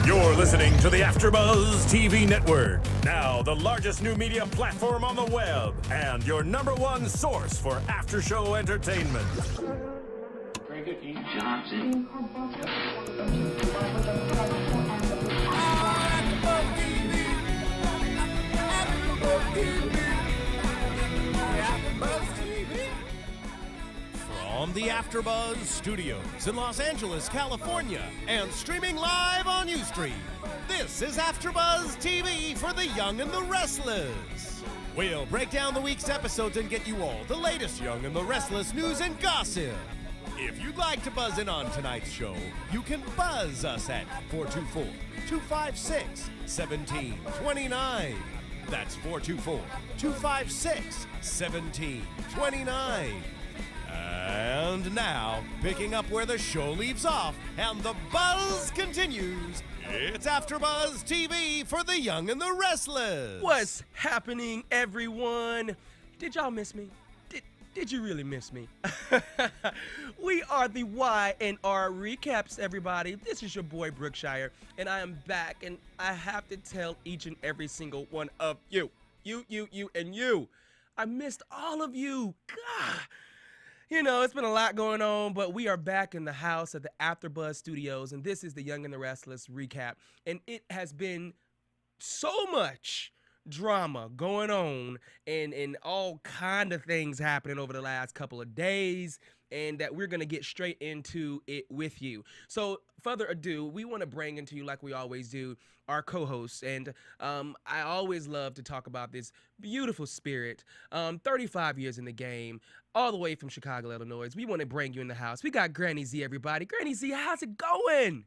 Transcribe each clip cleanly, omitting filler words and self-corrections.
You're listening to the AFTERBUZZ TV Network, now the largest new media platform on the web, and your #1 source for after-show entertainment. Frankie Johnson. From the AFTERBUZZ Studios in Los Angeles, California, and streaming live on Ustream, this is AFTERBUZZ TV for the Young and the Restless. We'll break down the week's episodes and get you all the latest Young and the Restless news and gossip. If you'd like to buzz in on tonight's show, you can buzz us at 424-256-1729. That's 424-256-1729. And now, picking up where the show leaves off and the buzz continues, it's AFTERBUZZ TV for the Young and the Restless. What's happening, everyone? Did y'all miss me? Did you really miss me? We are the Y&R Recaps, everybody. This is your boy, Brookshire, and I am back, and I have to tell each and every single one of you, and you. I missed all of you. God. You know, it's been a lot going on, but we are back in the house at the AFTERBUZZ Studios, and this is the Young and the Restless recap. And it has been so much drama going on and all kind of things happening over the last couple of days, and that we're going to get straight into it with you. So, further ado, we want to bring into you, like we always do, our co-hosts. And I always love to talk about this beautiful spirit. 35 years in the game, all the way from Chicago, Illinois. We want to bring you in the house. We got Granny Z, everybody. Granny Z, how's it going?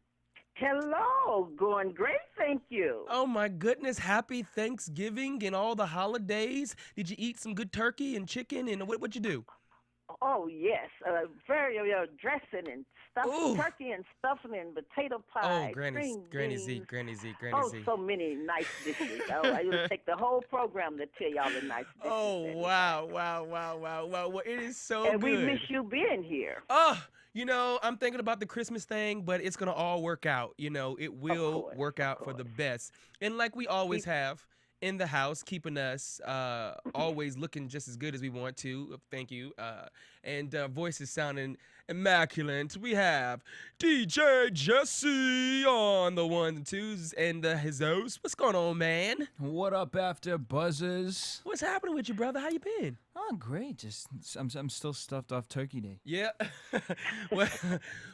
Hello, going great, thank you. Oh my goodness, happy Thanksgiving and all the holidays. Did you eat some good turkey and chicken and what'd you do? Oh yes, very dressing and stuff, Ooh. turkey and stuffing and potato pie. Oh, Granny Z, Granny Z. Oh, so many nice dishes. I would take the whole program to tell y'all the nice dishes. Oh, wow. Well, it is so and good. we miss you being here. Oh, you know, I'm thinking about the Christmas thing, but it's going to all work out. You know, it will work out for the best. And like we always have in the house, keeping us always looking just as good as we want to. Thank you. And voices sounding immaculate. We have DJ Jesse on the ones and twos and his host. What's going on, man? What up, AFTERBUZZers? What's happening with you, brother? How you been? Oh, great. Just I'm still stuffed off Turkey Day. Yeah. well,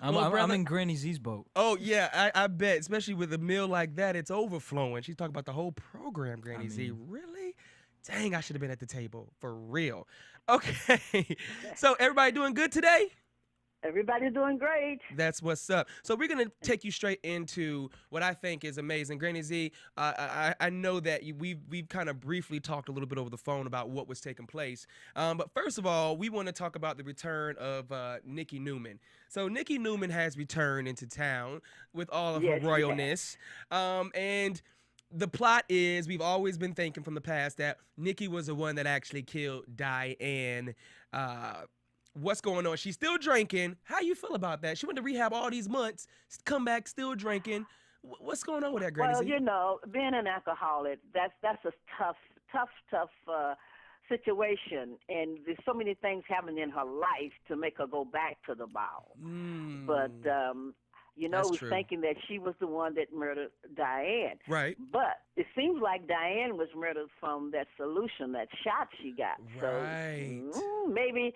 I'm in Granny Z's boat. Oh, yeah, I bet. Especially with a meal like that, it's overflowing. She's talking about the whole program, Granny Z. Really? Dang, I should have been at the table. For real. Okay. So everybody doing good today? Everybody's doing great. That's what's up. So we're going to take you straight into what I think is amazing. Granny Z, I know that we've kind of briefly talked a little bit over the phone about what was taking place. But first of all, we want to talk about the return of Nikki Newman. So Nikki Newman has returned into town with all of her royalness. And the plot is, we've always been thinking from the past that Nikki was the one that actually killed Diane. What's going on? She's still drinking. How you feel about that? She went to rehab all these months, come back still drinking. What's going on with that, Granny Well, Z? you know, being an alcoholic, that's a tough situation, and there's so many things happening in her life to make her go back to the bottle. But you know, That's was true. thinking that she was the one that murdered Diane. Right. But it seems like Diane was murdered from that solution, that shot she got. Right. So maybe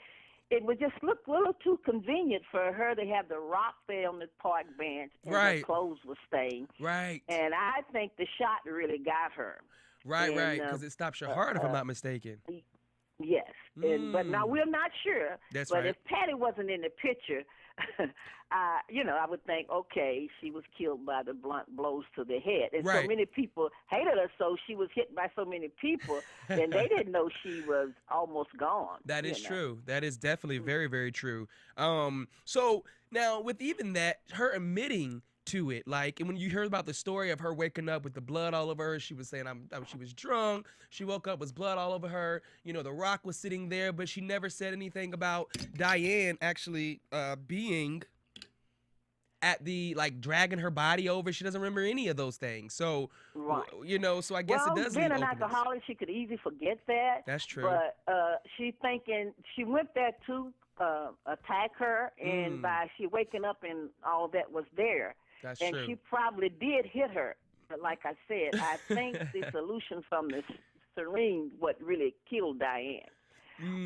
it would just look a little too convenient for her to have the rock there on the park bench and Right. her clothes were stained. Right. And I think the shot really got her. Right, And, right, because it stops your heart, if I'm not mistaken. Yes. But now we're not sure. That's but right. if Patty wasn't in the picture, I would think, okay, she was killed by the blunt blows to the head. And Right. so many people hated her, so she was hit by so many people, and they didn't know she was almost gone. That is you know. true. That is definitely very, very true. So now with even that, her admitting to it, like, and when you heard about the story of her waking up with the blood all over her, she was saying she was drunk. She woke up with blood all over her. You know, the rock was sitting there, but she never said anything about Diane actually being at the like dragging her body over. She doesn't remember any of those things. So, Right. you know, so I guess well, it does being leave an openness. alcoholic, she could easily forget that. That's true. But she thinking she went there to attack her, and by she waking up and all that was there. That's and true. she probably did hit her. But like I said, I think the solution from the syringe what really killed Diane.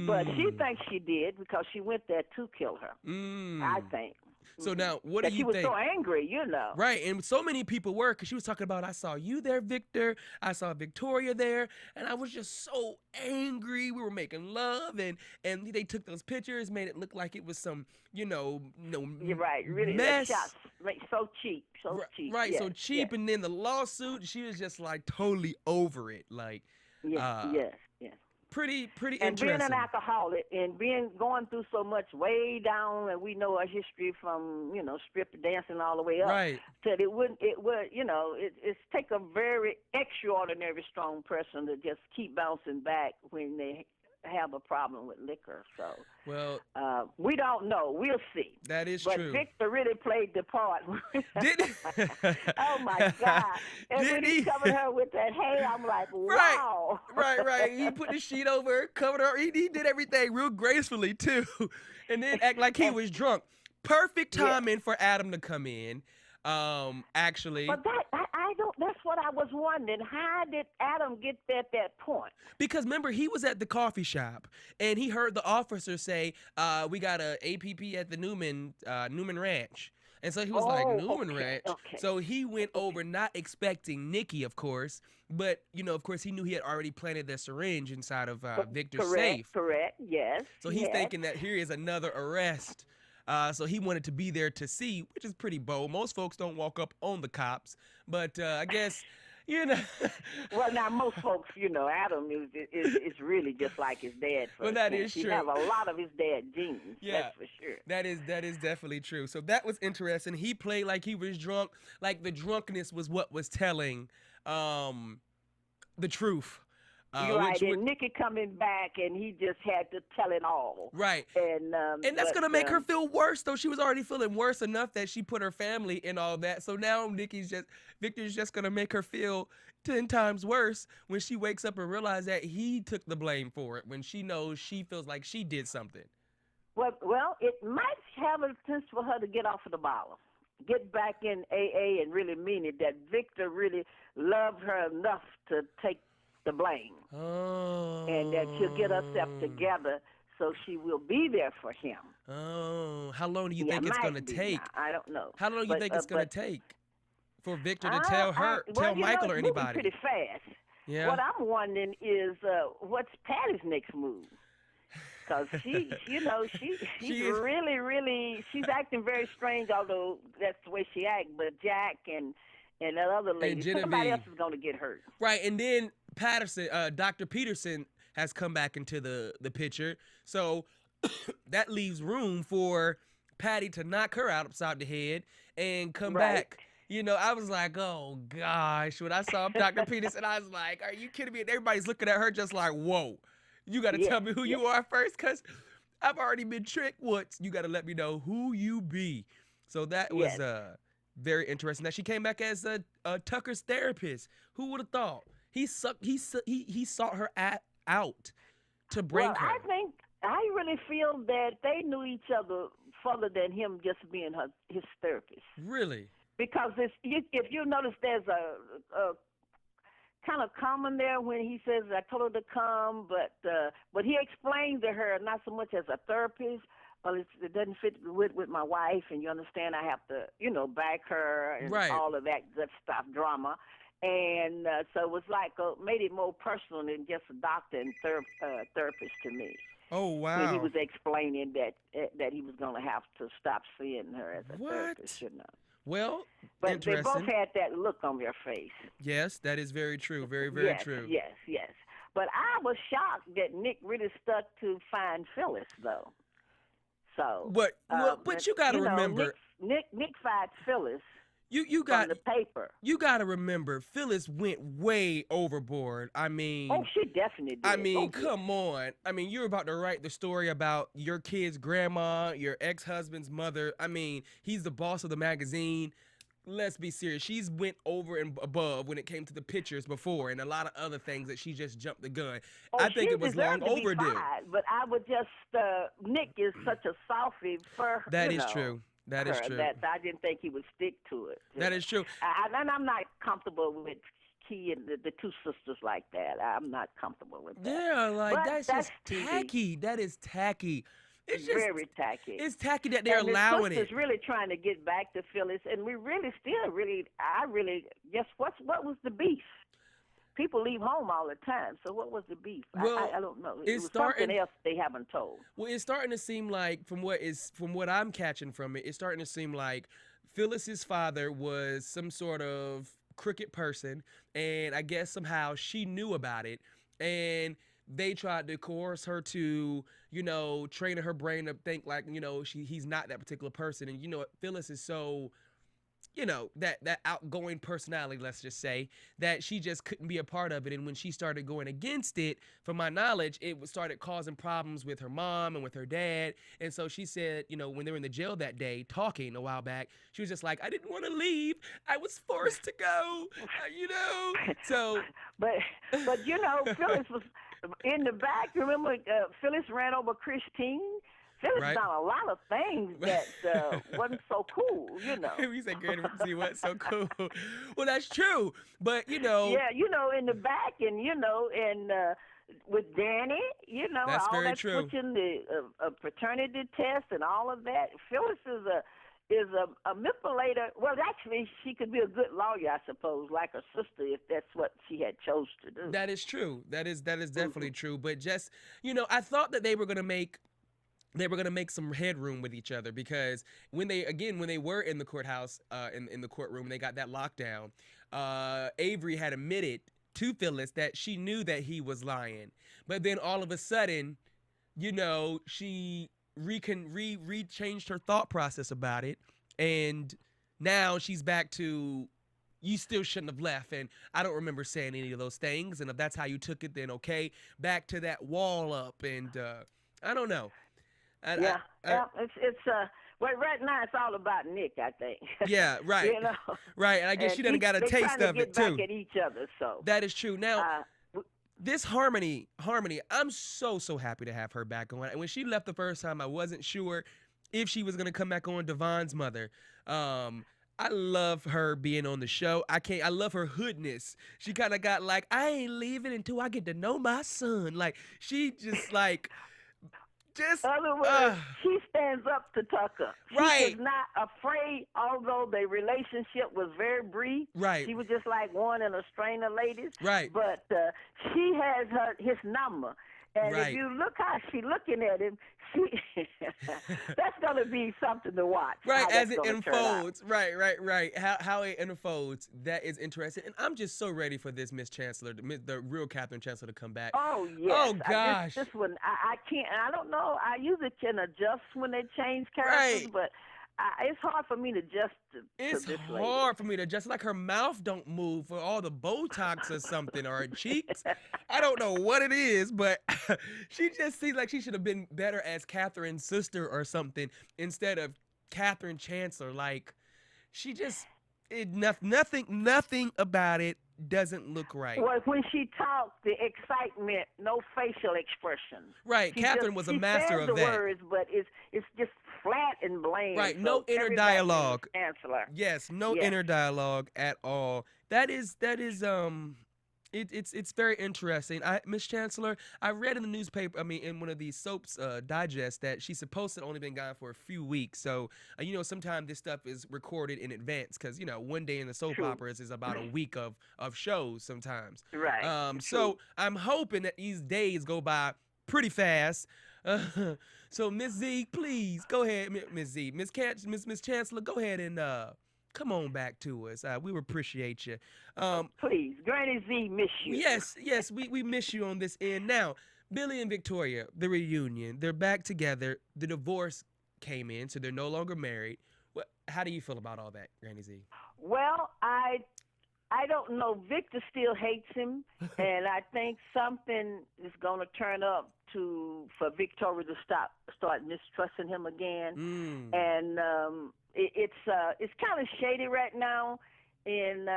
But she thinks she did because she went there to kill her. I think. So now, what do you think? She was think? so angry, you know. Right, and so many people were, because she was talking about, I saw you there, Victor. I saw Victoria there, and I was just so angry. We were making love, and they took those pictures, made it look like it was some, you know, You're right. Really, mess. that shots, like, so cheap, so cheap. Right, yes, so cheap, yes. and then the lawsuit, she was just like totally over it, like. Yes. Pretty And being interesting. an alcoholic and going through so much way down, and we know our history from, you know, strip dancing all the way up. Right. Said it would, you know, it's take a very extraordinary strong person to just keep bouncing back when they have a problem with liquor. So, well, we don't know. We'll see. that is but true. Victor really played the part. Did Oh my God! And Did when he? he covered her with that hay, I'm like, wow. Right. He put the sheet over her, covered her. He did everything real gracefully, too. And then act like he was drunk. Perfect timing for Adam to come in, actually. But I don't. That's what I was wondering. How did Adam get there at that point? Because remember, he was at the coffee shop, and he heard the officer say, we got a APP at the Newman Ranch. And so he was like, Newman Ranch? Okay. So he went over not expecting Nikki, of course, but, you know, of course, he knew he had already planted the syringe inside of Victor's safe. Correct, yes. So he's thinking that here is another arrest. So he wanted to be there to see, which is pretty bold. Most folks don't walk up on the cops, but I guess, you know. Well, now most folks, you know, Adam is really just like his dad. Well, that is true. He have a lot of his dad genes. Yeah, that's for sure. That is definitely true. So that was interesting. He played like he was drunk, like the drunkenness was what was telling the truth. Right, and Nikki coming back, and he just had to tell it all. Right. And that's going to make her feel worse, though. She was already feeling worse enough that she put her family in all that. So now Victor's just going to make her feel 10 times worse when she wakes up and realizes that he took the blame for it, when she knows she feels like she did something. Well, it might have a chance for her to get off of the bottle. Get back in AA and really mean it, that Victor really loved her enough to take the blame. Oh. And that she'll get herself together so she will be there for him. Oh. How long do you think it's going to take? I don't know. How long do you think it's going to take for Victor to tell Well, Michael or it's moving anybody? pretty fast. Yeah. What I'm wondering is what's Patty's next move? Because she's really, she's acting very strange, although that's the way she acts. But Jack and that other lady, somebody else is going to get hurt. Right, and then Dr. Peterson has come back into the picture. So that leaves room for Patty to knock her out upside the head and come back. You know, I was like, oh, gosh. When I saw Dr. Peterson, I was like, are you kidding me? And everybody's looking at her just like, whoa. You got to tell me who you are first, because I've already been tricked once. You got to let me know who you be. So that was very interesting. That she came back as Tucker's therapist. Who would have thought? He sought her out to bring her. I really feel that they knew each other further than him just being his therapist. Really? Because if you notice, there's a kind of common there when he says, I told her to come, but he explained to her not so much as a therapist, well, it doesn't fit with my wife, and you understand I have to, you know, back her and all of that good stuff, drama. And so it was like made it more personal than just a doctor and therapist to me. Oh, wow. When he was explaining that he was going to have to stop seeing her as a therapist, you know. Well, but they both had that look on their face. Yes, that is very true. Very, very true. Yes. But I was shocked that Nick really stuck to find Phyllis, though. So, but you got to remember, Nick finds Phyllis. you from got the paper. you got to remember, Phyllis went way overboard. I mean, Oh, she definitely did. I mean, Oh, come on. I mean, you're about to write the story about your kid's grandma, your ex-husband's mother. I mean, he's the boss of the magazine. Let's be serious. She's went over and above when it came to the pictures before and a lot of other things that she just jumped the gun. Oh, I think she it was long deserved to be overdue. fired, but I would just, Nick is such a softie for her. That is true. That is true. That I didn't think he would stick to it. That is true. And I'm not comfortable with Key and the two sisters like that. I'm not comfortable with that. Yeah, like But that's just TV. tacky. That is tacky. It's just Very tacky. It's tacky that they're and allowing the it. sister's really trying to get back to Phyllis, and we really still really, I really, guess what was the beef? People leave home all the time, so what was the beef? Well, I don't know. It it's was starting- something else they haven't told. Well, it's starting to seem like, from what I'm catching from it, it's starting to seem like Phyllis's father was some sort of crooked person, and I guess somehow she knew about it, and they tried to coerce her to, train her brain to think like, he's not that particular person, and Phyllis is so, that outgoing personality, let's just say, that she just couldn't be a part of it. And when she started going against it, from my knowledge, it started causing problems with her mom and with her dad. And so she said, when they were in the jail that day talking a while back, she was just like, I didn't want to leave. I was forced to go, So, But Phyllis was in the back. Remember, Phyllis ran over Christine. Phyllis Right. done a lot of things that wasn't so cool, we said, Granny, see what's so cool. Well, that's true. But, Yeah, in the back, and with Danny, That's all very that true. switching the paternity test and all of that. Phyllis is a manipulator. Well, actually, she could be a good lawyer, I suppose, like her sister, if that's what she had chose to do. that is true. That is definitely true. But just, I thought that they were going to make some headroom with each other, because when they were in the courthouse, in the courtroom, they got that lockdown. Avery had admitted to Phyllis that she knew that he was lying, but then all of a sudden, she changed her thought process about it, and now she's back to, you still shouldn't have left, and I don't remember saying any of those things, and if that's how you took it, then okay, back to that wall up, and I don't know. It's well, right now it's all about Nick, I think. Yeah, right. Right, and I guess she done got a taste of it too. Back at each other, so that is true. Now, this Harmony, I'm so happy to have her back on. And when she left the first time, I wasn't sure if she was gonna come back on, Devon's mother. I love her being on the show. I love her hoodness. She kind of got like, I ain't leaving until I get to know my son. Like, she just like. In other words, she stands up to Tucker. Right. She is not afraid, although the relationship was very brief. Right. She was just like one of the string of ladies. Right. But she has his number. And Right. if you look how she's looking at him, that's going to be something to watch. Right, how as that's it gonna turn out. unfolds. Right. How it unfolds, that is interesting. And I'm just so ready for this Miss Chancellor, the real Catherine Chancellor, to come back. Oh, yes. Oh, gosh. This one, I can't, and I don't know. I usually can adjust when they change characters, Right. but it's hard for me to adjust to It's this lady. hard for me to just like her mouth don't move for all the Botox or something, or her cheeks. I don't know what it is, but she just seems like she should have been better as Catherine's sister or something instead of Catherine Chancellor. Like, she just nothing about it doesn't look right. Well, when she talked, the excitement, no facial expressions. Right, Catherine was a master of of the that. words, but it's just flat and bland. Right, so no inner everybody dialogue. is Chancellor. Yes, no Yes. inner dialogue at all. That is it's very interesting. Miss Chancellor, I read in the newspaper, in one of these soaps digests, that she's supposed to have only been gone for a few weeks. So, sometimes this stuff is recorded in advance because, one day in the soap True. operas is about a week of shows sometimes. Right. So I'm hoping that these days go by pretty fast. So Miss Z, please go ahead, Miss Z, Miss Chancellor, go ahead and come on back to us. We would appreciate you. Please, Granny Z, miss you. Yes, we miss you on this end. Now, Billy and Victoria, the reunion, they're back together. The divorce came in, so they're no longer married. How do you feel about all that, Granny Z? Well, I don't know. Victor still hates him, and I think something is going to turn up for Victoria to start mistrusting him again. And it's kind of shady right now, and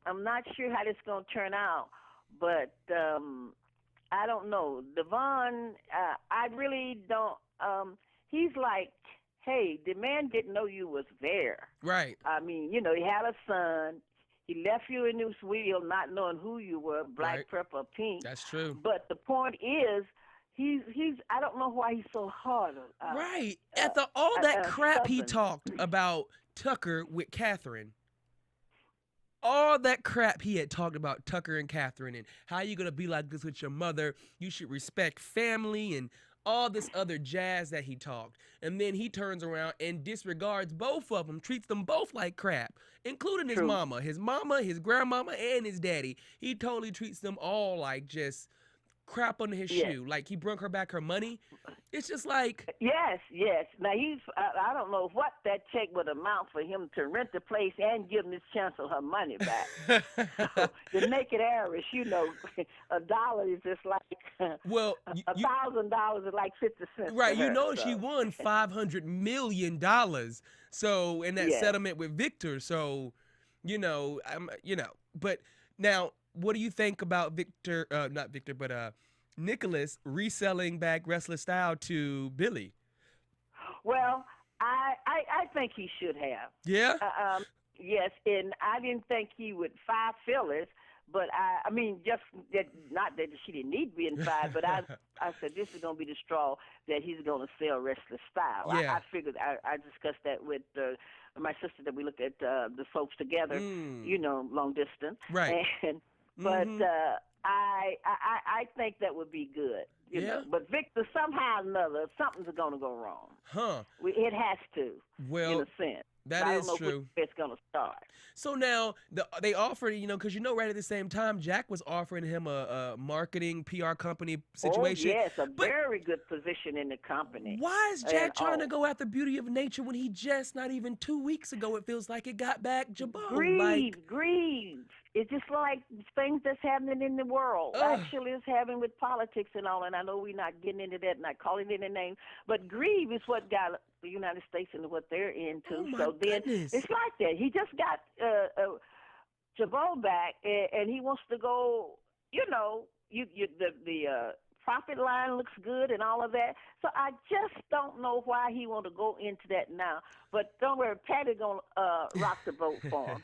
I'm not sure how this is going to turn out. But I don't know. Devon, I really don't. He's like, hey, the man didn't know you was there. Right. I mean, you know, he had a son. He left you in this wheel not knowing who you were, black, Right. purple, pink. That's true. But the point is, he's I don't know why he's so hard. Right. After all that crap he Southern. talked about Tucker with Catherine, all that crap he had talked about Tucker and Catherine and how you going to be like this with your mother, you should respect family and all this other jazz that he talked. And then he turns around and disregards both of them, treats them both like crap, including his mama, his grandmama, and his daddy. He totally treats them all like just crap under his shoe. Like he brought her back her money. It's just like... Yes. Now, I don't know what that check would amount for him to rent the place and give Miss Chancellor her money back. So, the naked heiress, you know, $1 is just like... Well, $1,000 is like 50 cents. Right, to her, you know so. she won $500 million. So in that settlement with Victor, so But now, what do you think about Nicholas reselling back Restless Style to Billy? Well, I think he should have. Yeah. Yes, and I didn't think he would fire Phyllis. But I mean, just that, not that she didn't need being fired, but I said this is going to be the straw that he's going to sell Restless Style. Yeah. I figured I discussed that with my sister that we looked at the folks together, you know, long distance. Right. But I think that would be good. You know? But Victor, somehow or another, something's going to go wrong. Huh. It has to. Well, in a sense. that I is don't know true. Where it's going to start. So now they offered, because right at the same time, Jack was offering him a marketing PR company situation. Oh, yes, very good position in the company. Why is Jack trying to go after Beauty of Nature when he just, not even 2 weeks ago, it feels like it got back Jabot? Grieve. It's just like things that's happening in the world. Actually, it's happening with politics and all, and I know we're not getting into that, not calling it a name, but grieve is what got the United States into what they're into. Oh, my so then goodness. it's like that. He just got Jabot back, and he wants to go, the profit line looks good and all of that. So I just don't know why he want to go into that now. But don't worry, Patty going to rock the boat for him.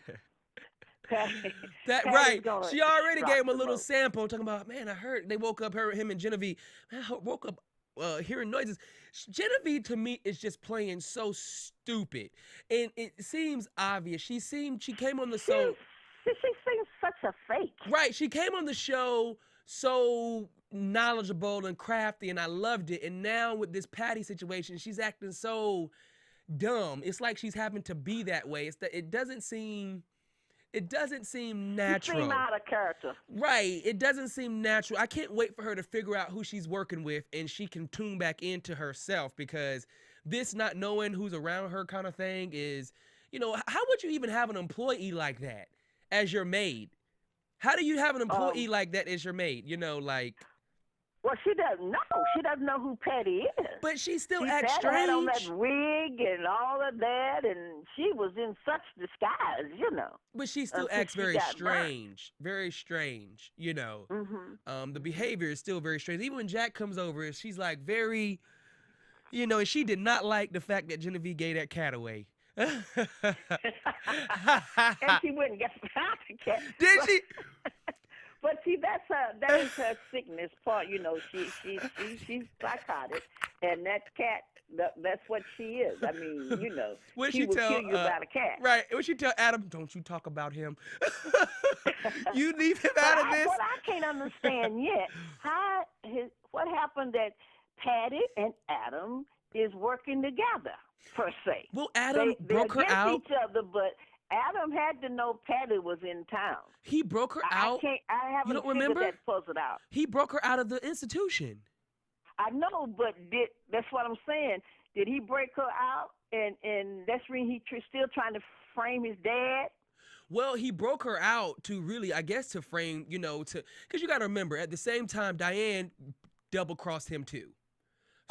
Right. She already gave him a little sample talking about, man, I heard they woke up him and Genevieve. Man, I woke up hearing noises. Genevieve to me is just playing so stupid. And it seems obvious. She came on the show. She seems such a fake. Right. She came on the show so knowledgeable and crafty, and I loved it. And now with this Patty situation, she's acting so dumb. It's like she's having to be that way. It doesn't seem natural. She seems out of character. Right. It doesn't seem natural. I can't wait for her to figure out who she's working with and she can tune back into herself, because this not knowing who's around her kind of thing is, how would you even have an employee like that as your maid? How do you have an employee like that as your maid? Well, she doesn't know. She doesn't know who Patty is. But she still she acts strange. Had on that wig and all of that, and she was in such disguise, But she still acts very strange. Very strange, The behavior is still very strange. Even when Jack comes over, she's like very, and she did not like the fact that Genevieve gave that cat away. And she wouldn't get the cat. Did she? But see, that is her sickness part. She's psychotic, and that cat, that's what she is. I mean, she will kill you about a cat. Right. When she tell Adam, don't you talk about him. You leave him out of this. What I can't understand yet, what happened that Patty and Adam is working together, per se. Well, Adam broke her out. Each other, but Adam had to know Patty was in town. He broke her out. I haven't figured that puzzle out. He broke her out of the institution. I know, but that's what I'm saying. Did he break her out? And that's when he's still trying to frame his dad? Well, he broke her out to really, I guess, to frame, because you got to remember, at the same time, Diane double-crossed him too.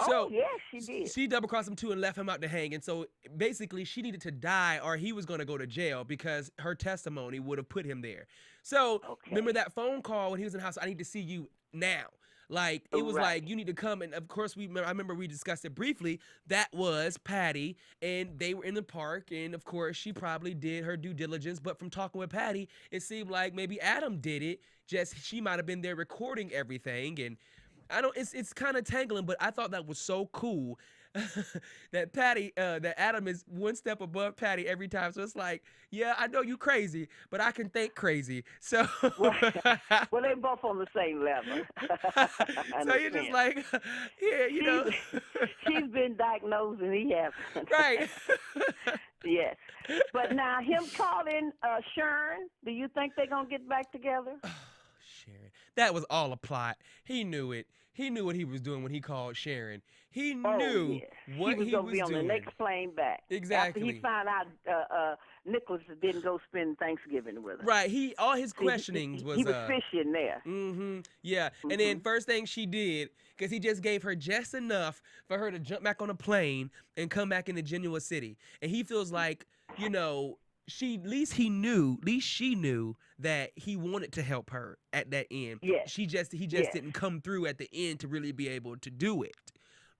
So oh, yes, she did. she double-crossed him too and left him out to hang. And so basically she needed to die or he was going to go to jail because her testimony would have put him there. So remember that phone call when he was in the house, I need to see you now. Like, it was like, you need to come. And of course, I remember we discussed it briefly. That was Patty, and they were in the park. And of course, she probably did her due diligence. But from talking with Patty, it seemed like maybe Adam did it. Just she might have been there recording everything. And it's kind of tangling, but I thought that was so cool that that Adam is one step above Patty every time. So it's like, yeah, I know you crazy, but I can think crazy. So well, they both on the same level. So you're just like, yeah, she's been diagnosed and he hasn't. Right. Yes. But now him calling Sharon, do you think they're going to get back together? Sharon. That was all a plot. He knew it. He knew what he was doing when he called Sharon. He knew what he was going to be on doing. the next plane back. Exactly. After he found out Nicholas didn't go spend Thanksgiving with her. Right. All his questionings was... He was fishing there. Mm-hmm. Yeah. And then first thing she did, because he just gave her just enough for her to jump back on a plane and come back into Genoa City. And he feels like, at least she knew that he wanted to help her at that end. Yes. He just didn't come through at the end to really be able to do it.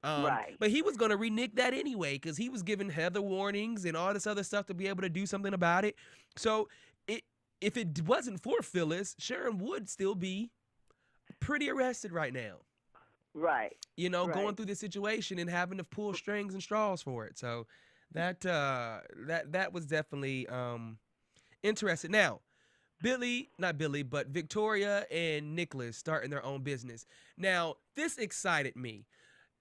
Right. But he was going to renege that anyway because he was giving Heather warnings and all this other stuff to be able to do something about it. So if it wasn't for Phyllis, Sharon would still be pretty arrested right now. Right. Going through this situation and having to pull strings and straws for it. So that was definitely interesting. Now, but Victoria and Nicholas starting their own business. Now, this excited me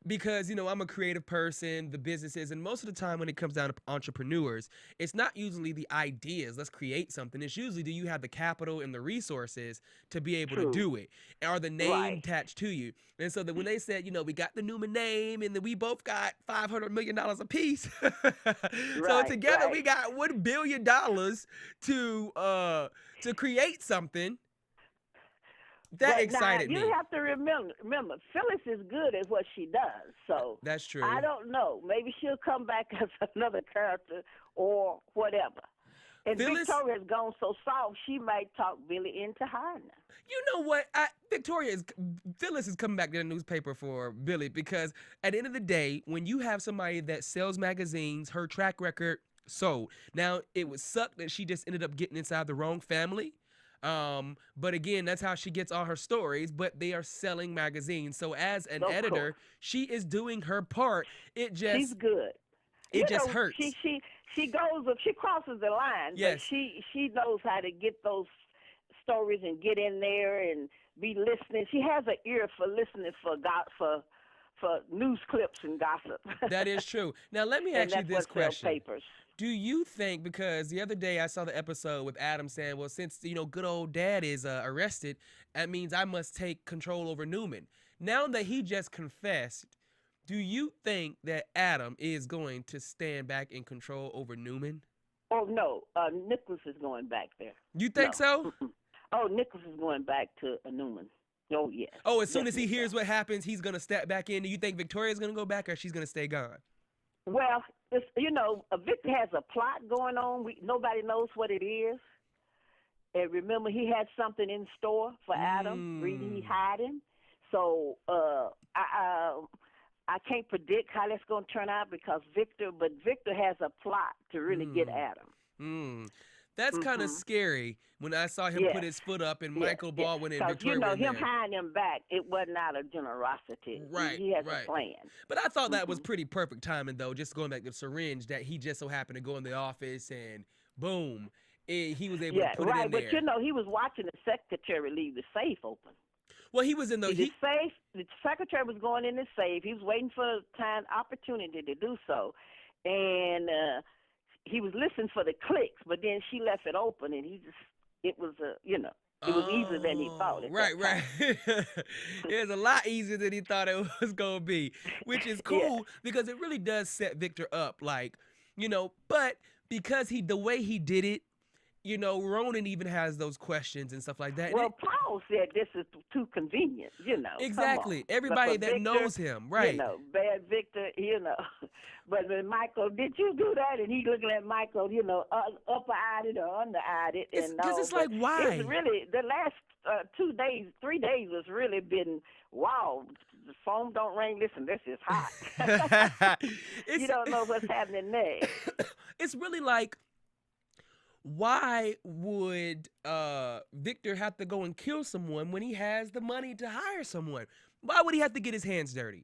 because, I'm a creative person, the businesses, and most of the time when it comes down to entrepreneurs, it's not usually the ideas, let's create something. It's usually, do you have the capital and the resources to be able to do it? Or the name attached to you? And so that when they said, we got the Newman name and then we both got $500 million a piece. So together we got $1 billion to create something. That excited me. You have to remember, Phyllis is good at what she does. So that's true. I don't know. Maybe she'll come back as another character or whatever. And Phyllis, Victoria has gone so soft, she might talk Billy into hiring her. You know what? Phyllis is coming back to the newspaper for Billy because at the end of the day, when you have somebody that sells magazines, her track record sold. Now, it would suck that she just ended up getting inside the wrong family. But again, that's how she gets all her stories, but they are selling magazines. So as an editor, she is doing her part. She's good. It just hurts. She crosses the line, yes. But she knows how to get those stories and get in there and be listening. She has an ear for listening for news clips and gossip. That is true. Now let me ask you this question. Papers. Do you think, because the other day I saw the episode with Adam saying, well, since, good old dad is arrested, that means I must take control over Newman. Now that he just confessed, do you think that Adam is going to stand back in control over Newman? Oh, no. Nicholas is going back there. You think so? Oh, Nicholas is going back to Newman. Oh, yes. Oh, as soon as he hears what happens, he's going to step back in. Do you think Victoria's going to go back or she's going to stay gone? Well, Victor has a plot going on. Nobody knows what it is. And remember, he had something in store for Adam. He hiding. So I can't predict how that's going to turn out because Victor has a plot to really get Adam. That's kind of scary when I saw him put his foot up and Michael Baldwin and Victoria were in him there. hiding him back, it wasn't out of generosity. Right, he has a plan. But I thought that was pretty perfect timing, though, just going back to Syringe, that he just so happened to go in the office and boom, he was able to put it in there. But he was watching the secretary leave the safe open. Well, he was in the safe. The secretary was going in the safe. He was waiting for opportunity to do so, and he was listening for the clicks. But then she left it open, and it was easier than he thought. Right. It was a lot easier than he thought it was gonna be, which is cool because it really does set Victor up, but because the way he did it, you know, Ronan even has those questions and stuff like that. Well, Paul said this is too convenient, you know. Exactly. Come on. Everybody But that Victor, knows him, right? You know, bad Victor, you know. But when Michael, did you do that? And he looking at Michael, you know, upper-eyed it or under-eyed it. Because it's like, why? It's really, the last 2 days, 3 days has really been, wow, the phone don't ring. Listen, this is hot. You don't know what's happening there. It's really like, why would Victor have to go and kill someone when he has the money to hire someone? Why would he have to get his hands dirty?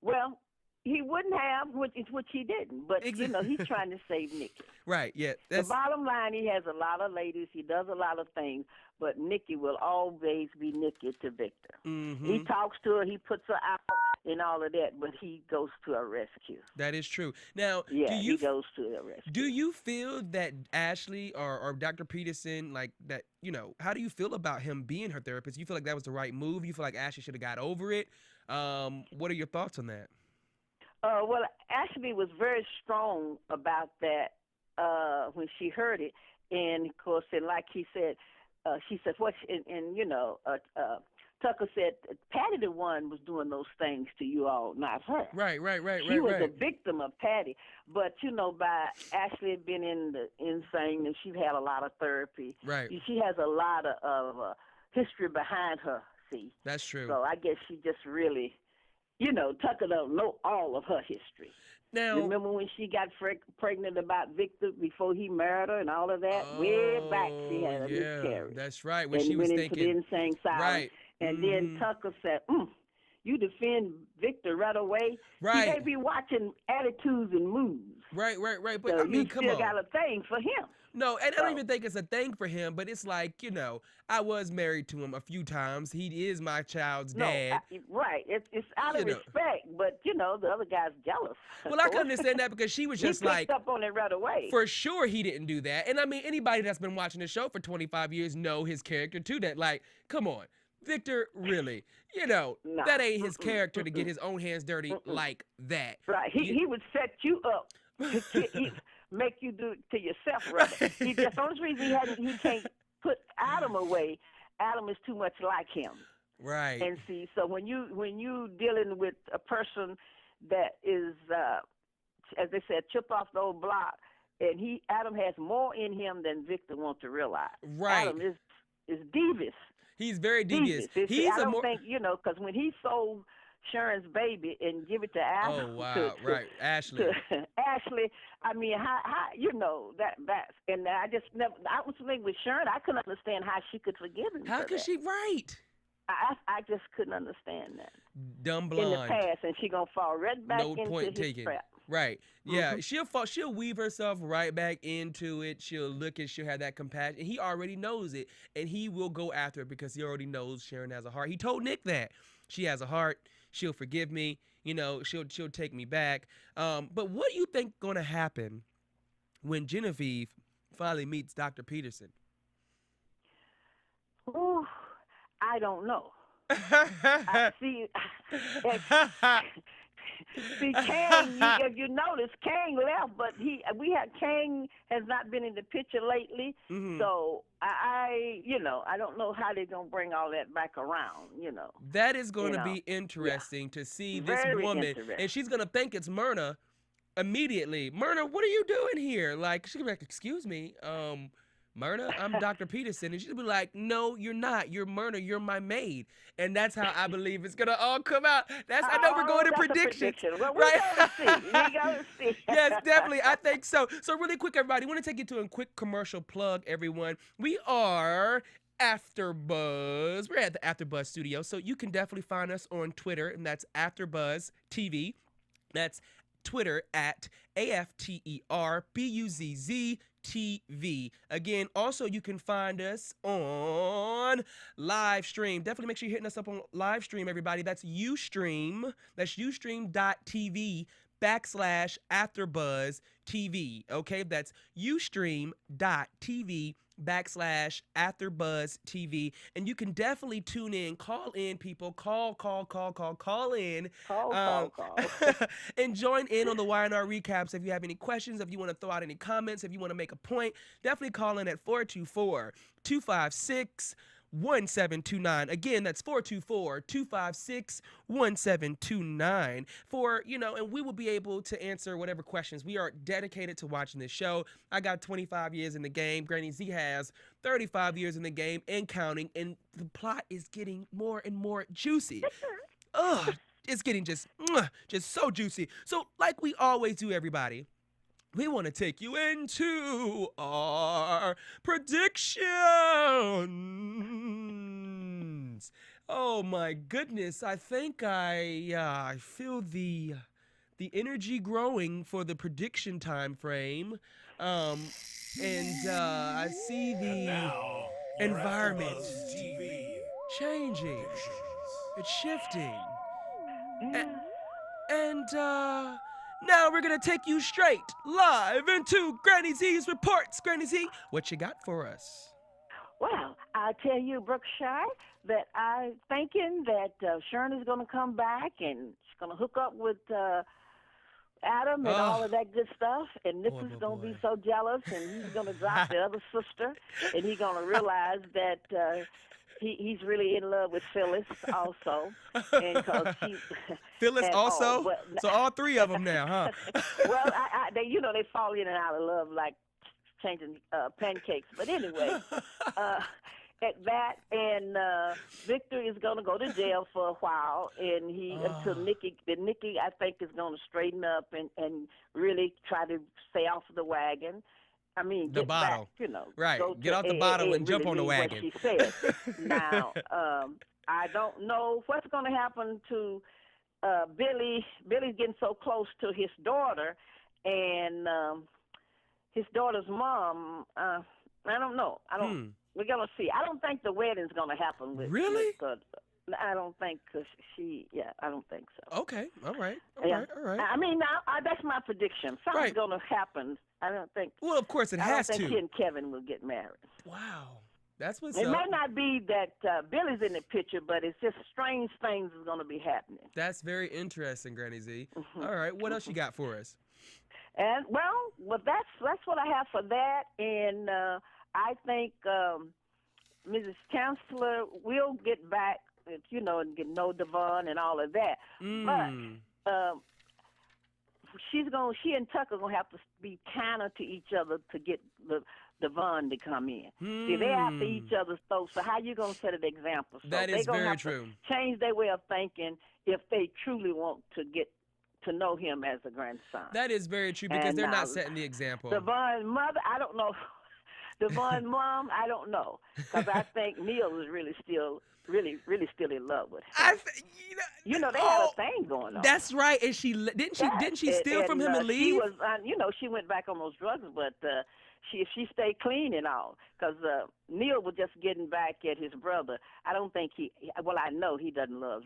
Well, he wouldn't have, which he didn't. But, you know, he's trying to save Nikki. Right, yeah. The bottom line, he has a lot of ladies. He does a lot of things. But Nikki will always be Nikki to Victor. Mm-hmm. He talks to her. He puts her out and all of that. But he goes to her rescue. That is true. Now, he goes to her rescue. Do you feel that Ashley or Dr. Peterson, like that, you know, how do you feel about him being her therapist? You feel like that was the right move? You feel like Ashley should have got over it? What are your thoughts on that? Well, Ashley was very strong about that when she heard it. And, of course, and like he said, she said, you know, Tucker said, Patty the one was doing those things to you all, not her. Right. She was a victim of Patty. But, you know, by Ashley being in the insane, and she's had a lot of therapy. Right. She has a lot of history behind her, see. That's true. So I guess she just really, you know, Tucker don't know all of her history. Now, remember when she got pregnant about Victor before he married her and all of that? Way back she had a miscarriage. That's right. When and she was went thinking. into the insane asylum. Right. And then Tucker said, you defend Victor right away. Right. He may be watching attitudes and moods. Right. But So I mean, you come still on. got a thing for him. No, and I don't even think it's a thing for him, but it's like, you know, I was married to him a few times. He is my child's dad. Right. It's out of respect, but, you know, the other guy's jealous. Well, I can understand that because she was just he like. picked up on it right away. For sure he didn't do that. And I mean, anybody that's been watching the show for 25 years know his character too. That, like, come on. Victor, really, you know, that ain't his character to get his own hands dirty like that. Right. He would set you up to make you do it to yourself, rather. He just, the only reason he can't put Adam away, Adam is too much like him. Right. And see, so when you dealing with a person that is, as they said, chip off the old block, and Adam has more in him than Victor wants to realize. Right. Adam is devious. He's very devious. I don't think, you know, because when he sold Sharon's baby and give it to Adam. Oh, wow. Right. Ashley. Ashley, I mean, how you know, that's, and I just never, I was thinking with Sharon, I couldn't understand how she could forgive him. How could she, right? I just couldn't understand that. Dumb blonde. In the past, and she gonna fall right back into his trap. Right. Yeah, she'll weave herself right back into it. She'll have that compassion. He already knows it, and he will go after it because he already knows Sharon has a heart. He told Nick that. She has a heart. She'll forgive me. You know, she'll take me back. But what do you think gonna happen when Genevieve finally meets Dr. Peterson? Ooh, I don't know. See, Kang, if you notice, Kang left, but Kang has not been in the picture lately. Mm-hmm. So I don't know how they're gonna bring all that back around. You know, that is going to be interesting to see this woman, and she's gonna think it's Myrna immediately. Myrna, what are you doing here? Like, she's gonna be like, excuse me, Myrna, I'm Dr. Peterson. And she'll be like, no, you're not. You're Myrna. You're my maid. And that's how I believe it's going to all come out. I know we're going to predictions. Well, right? We gotta see. Yes, definitely. I think so. So really quick, everybody, I want to take you to a quick commercial plug, everyone. We are AfterBuzz. We're at the AfterBuzz studio. So you can definitely find us on Twitter, and that's AfterBuzz TV. That's Twitter at AFTERBUZZ TV. Again, also you can find us on live stream. Definitely make sure you're hitting us up on live stream, everybody. That's Ustream. That's ustream.tv ustream.tv/AfterBuzz TV. Okay, that's ustream.tv/AfterBuzz TV. And you can definitely tune in, call in, people. Call in. Call. And join in on the Y&R recaps if you have any questions, if you want to throw out any comments, if you want to make a point. Definitely call in at 424-256-1729. Again, that's 424-256-1729 and we will be able to answer whatever questions. We are dedicated to watching this show. I got 25 years in the game. Granny Z has 35 years in the game and counting, and the plot is getting more and more juicy. Ugh, it's getting just so juicy. So like we always do, everybody, we want to take you into our predictions. Oh my goodness! I think I feel the energy growing for the prediction time frame, and I see the environment changing. It's shifting, and now we're gonna take you straight live into Granny Z's reports. Granny Z, what you got for us? Well, I'll tell you, Brookshire, that I'm thinking that Sharon is going to come back and she's going to hook up with Adam and all of that good stuff. And Nick is going to be so jealous, and he's going to drop the other sister, and he's going to realize that he's really in love with Phyllis also. And Phyllis also? So all three of them now, huh? Well, they fall in and out of love like changing pancakes. But anyway, at that, and Victor is going to go to jail for a while, and until Nikki, I think, is going to straighten up and really try to stay off of the wagon. I mean, the get bottle. Back, right. Get off the bottle and jump on the wagon. What she said. Now, I don't know what's going to happen to Billy. Billy's getting so close to his daughter, and his daughter's mom. I don't know. We're going to see. I don't think the wedding's going to happen with. Really? I don't think I don't think so. Okay. All right. All right. I mean, that's my prediction. Something's going to happen. I don't think. Well, of course it has to. I don't think he and Kevin will get married. Wow. That's what's It up. might not be that Billy's in the picture, but it's just strange things is going to be happening. That's very interesting, Granny Z. All right. What else you got for us? And well, that's what I have for that. And I think Mrs. Chancellor will get back, and get know Devon and all of that. But she and Tucker are gonna have to be kinder to each other to get Devon to come in. See, they after each other's throats. So how you gonna set an example? So that is very true. To change their way of thinking if they truly want to get to know him as a grandson. That is very true because they're not setting the example. Devon's mother, I don't know. Devon's mom, I don't know, because I think Neil is really still in love with him. They had a thing going on. That's right, and didn't she steal from him and leave? She was, she went back on those drugs, but she stayed clean and all, because Neil was just getting back at his brother. I don't think I know he doesn't love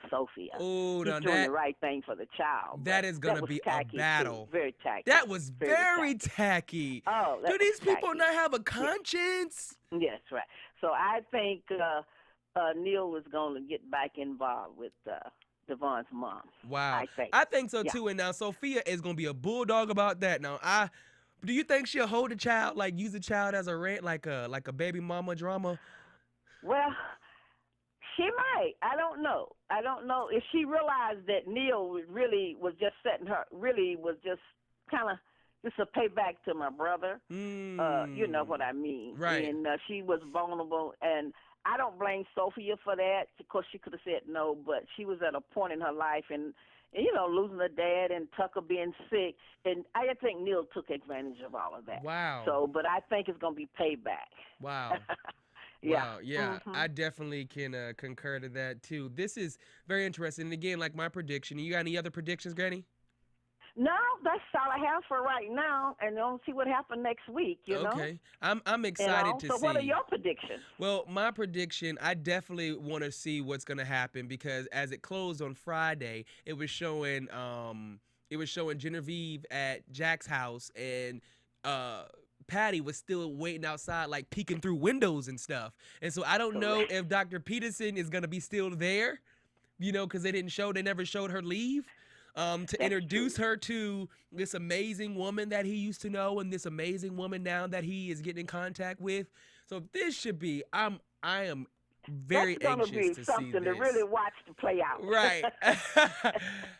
Sophia. Oh, he's doing the right thing for the child. That is going to be a battle. Too. Very tacky. That was very tacky. Oh, do these people not have a conscience? Yes, right. So I think Neil was going to get back involved with Devon's mom. Wow. I think so too. And now Sophia is going to be a bulldog about that. Now, do you think she'll hold a child, like use a child as a rent, like a baby mama drama? Well, she might. I don't know. If she realized that Neil really was just kind of just a payback to my brother. You know what I mean. Right. And she was vulnerable, and I don't blame Sophia for that. Of course, she could have said no, but she was at a point in her life, and losing her dad and Tucker being sick. And I think Neil took advantage of all of that. Wow. So, but I think it's going to be payback. Wow. Yeah. Wow. Yeah. I definitely can concur to that, too. This is very interesting. And again, like my prediction. You got any other predictions, Granny? No, that's all I have for right now, and we'll see what happens next week, you know? Okay. I'm excited to see. So what are your predictions? Well, my prediction, I definitely want to see what's going to happen because as it closed on Friday, it was showing it was showing Genevieve at Jack's house, and Patty was still waiting outside, like peeking through windows and stuff. And so I don't know if Dr. Peterson is gonna be still there, you know, because they never showed her leave. To introduce her to this amazing woman that he used to know, and this amazing woman now that he is getting in contact with. So this should be, I am very anxious to see this. That's going to be something to really watch to play out. Right.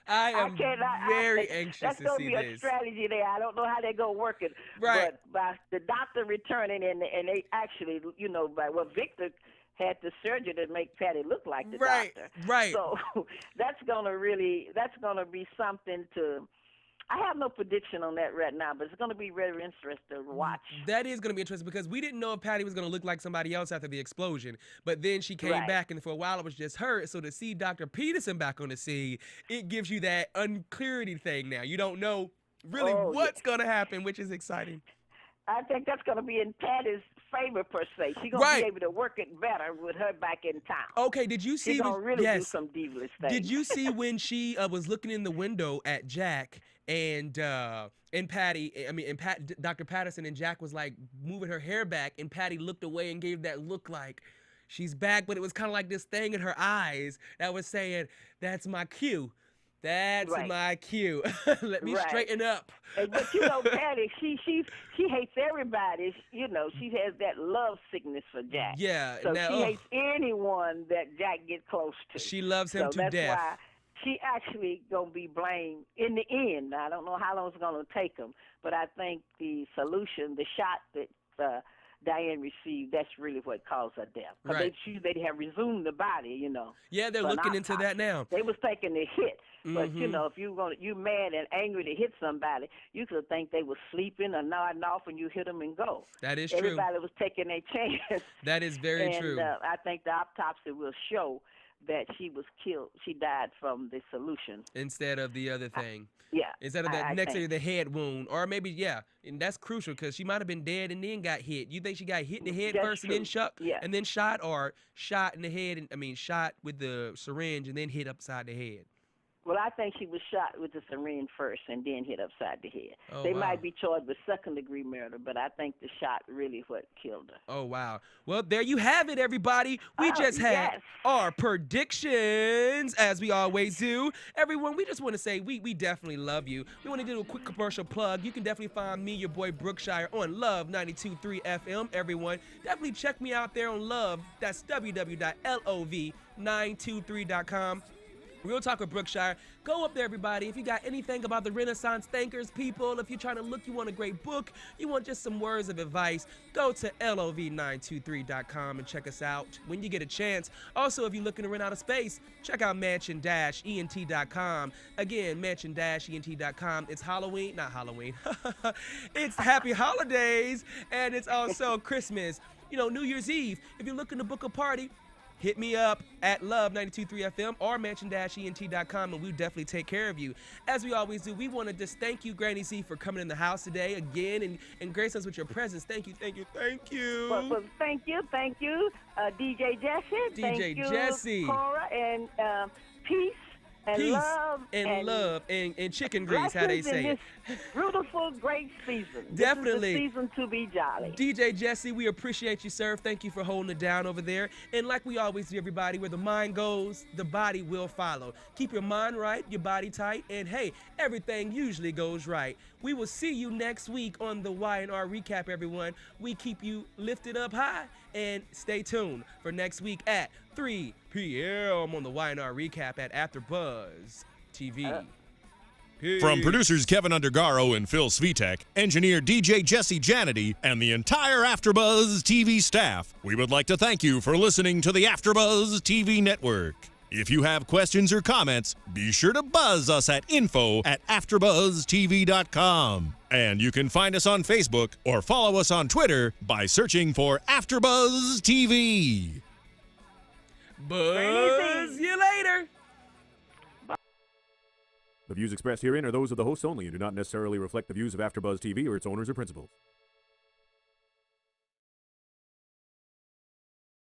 I am very anxious to see this. That's going to be a strategy there. I don't know how they're going to work it. Right. But by the doctor returning, and they actually, you know, Victor had the surgery to make Patty look like the doctor. Right. So that's going to be something to. I have no prediction on that right now, but it's going to be very interesting to watch. That is going to be interesting because we didn't know if Patty was going to look like somebody else after the explosion. But then she came back, and for a while it was just her. So to see Dr. Peterson back on the scene, it gives you that unclarity thing now. You don't know really what's going to happen, which is exciting. I think that's going to be in Patty's favor, per se. She's going to be able to work it better with her back in town. Okay, did you see? She's going to really do some devilish things. Did you see when she was looking in the window at Jack and Patty? Dr. Patterson and Jack was like moving her hair back, and Patty looked away and gave that look like she's back, but it was kind of like this thing in her eyes that was saying, "That's my cue. That's my cue. Let me straighten up." But you know, Patty, she hates everybody. You know, she has that love sickness for Jack. Yeah. So she hates anyone that Jack gets close to. She loves him to death. That's why she actually gonna be blamed in the end. I don't know how long it's gonna take them, but I think the solution, the shot that Diane received, that's really what caused her death. Because they have resumed the body, you know. Yeah, they're looking into that now. They was taking the hit. But, you know, if you mad and angry to hit somebody, you could think they were sleeping or nodding off, and you hit them and go. That is true. Everybody was taking their chance. That is very true. And I think the autopsy will show that she was killed. She died from the solution. Instead of the other thing. Instead of I next to the head wound. Or maybe, and that's crucial because she might have been dead and then got hit. You think she got hit in the head first and then and then shot, or shot in the head, shot with the syringe and then hit upside the head? Well, I think she was shot with the syringe first and then hit upside the head. Oh, they might be charged with second-degree murder, but I think the shot really what killed her. Oh, wow. Well, there you have it, everybody. We just had our predictions, as we always do. Everyone, we just want to say we definitely love you. We want to do a quick commercial plug. You can definitely find me, your boy Brookshire, on Love 92.3 FM. Everyone, definitely check me out there on Love. That's www.lov923.com. Real Talk with Brookshire. Go up there, everybody. If you got anything about the Renaissance thinkers, people, if you're trying to look, you want a great book, you want just some words of advice, go to lov923.com and check us out when you get a chance. Also, if you're looking to rent out a space, check out mansion-ent.com. Again, mansion-ent.com. It's Halloween, not Halloween. It's Happy Holidays, and it's also Christmas. You know, New Year's Eve. If you're looking to book a party, hit me up at Love 92.3 FM or mansion-ent.com, and we'll definitely take care of you. As we always do, we want to just thank you, Granny Z, for coming in the house today again and grace us with your presence. Thank you, thank you, thank you. Well, thank you, DJ Jesse. DJ Jesse. Cora, and peace. And love and chicken grease, how they say it. Beautiful, great season. Definitely. This is the season to be jolly. DJ Jesse, we appreciate you, sir. Thank you for holding it down over there. And like we always do, everybody, where the mind goes, the body will follow. Keep your mind right, your body tight, and hey, everything usually goes right. We will see you next week on the Y&R Recap, everyone. We keep you lifted up high, and stay tuned for next week at 3 p.m. on the Y&R Recap at AfterBuzz TV. From producers Kevin Undergaro and Phil Svitek, engineer DJ Jesse Janity, and the entire AfterBuzz TV staff, we would like to thank you for listening to the AfterBuzz TV network. If you have questions or comments, be sure to buzz us at info@AfterBuzzTV.com. And you can find us on Facebook or follow us on Twitter by searching for AfterBuzz TV. Buzz you later. The views expressed herein are those of the hosts only and do not necessarily reflect the views of AfterBuzz TV or its owners or principals.